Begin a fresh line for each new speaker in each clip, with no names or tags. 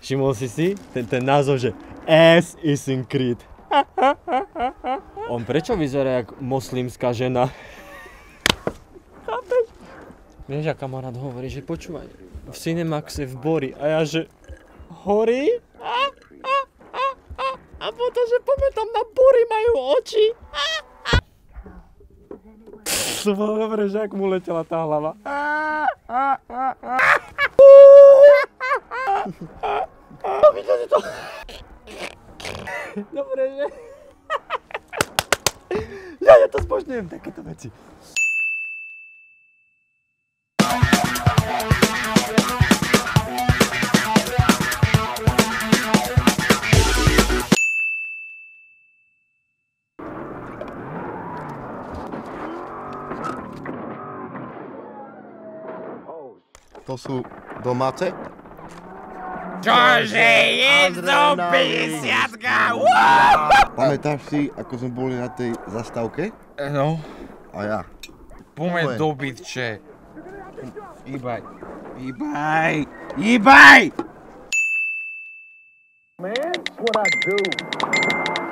Všimol si ten názov, že Assassin's Creed. On prečo vyzerá jak moslimská žena? Chápeš? Vieš, a kamarát hovorí, že počúvaj, v Cinemaxe v Bori a ja, že horí? A potom, že poďme tam na Bori, majú oči. To bolo dobre, že ak mu letela tá hlava. Vidíte si to? Dobre, že? Ja to spožňujem, takéto veci.
To sú domáce?
Čože, je to 50-ka!
Pamätáš si, ako sme boli na tej zastávke?
No.
A ja.
Poďme do bytče. Hýbaj.
Man, that's what I do.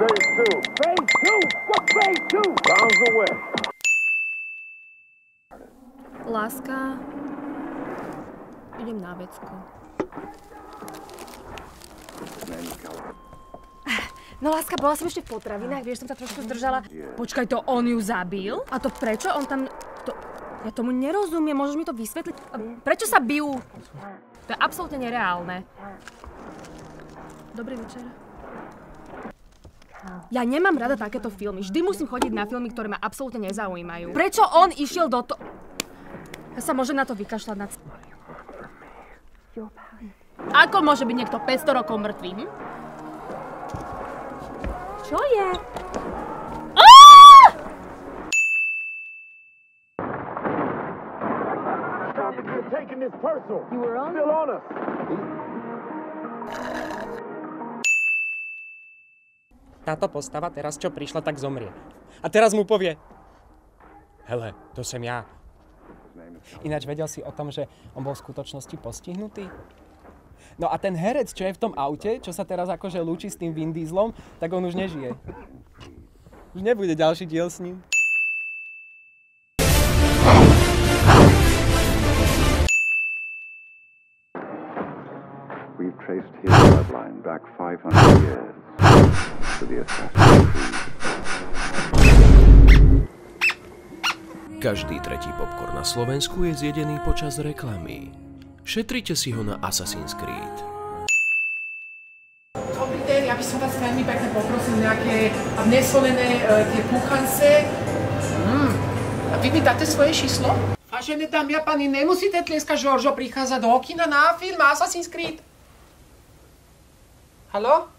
Phase 2. Phase 2? What's phase 2? Bounds away.
Láska, idem na vecko. No láska, bola som ešte v potravinách, vieš, som sa trošku zdržala. Počkaj, to on ju zabil? A to prečo? On tam... Ja tomu nerozumiem, môžeš mi to vysvetliť? Prečo sa bijú? To je absolútne nereálne. Dobrý večer. Ja nemám rada takéto filmy. Vždy musím chodiť na filmy, ktoré ma absolútne nezaujímajú. Prečo on išiel do to... Ja sa môžem na to vykašľať na... Ako môže byť niekto 500 rokov mŕtvým? Čo je?
Táto postava teraz, čo prišla, tak zomrie. A teraz mu povie: hele, to som ja. Ináč vedel si o tom, že on bol v skutočnosti postihnutý? No a ten herec, čo je v tom aute, čo sa teraz akože lúči s tým Vin Dieselom, tak on už nežije. Už nebude ďalší diel s ním.
We've traced his bloodline back 500 years to the Assassin's Creed.
Každý tretí popcorn na Slovensku je zjedený počas reklamy. Šetrite si ho na Assassin's Creed.
Dobrý deň, ja by som vás veľmi pekne poprosil nejaké nesolené tie kuchance. A vy mi dáte svoje číslo? Vážené dámy a páni, nemusíte tlieskať, Žoržo prichádza do kina na film Assassin's Creed. Haló?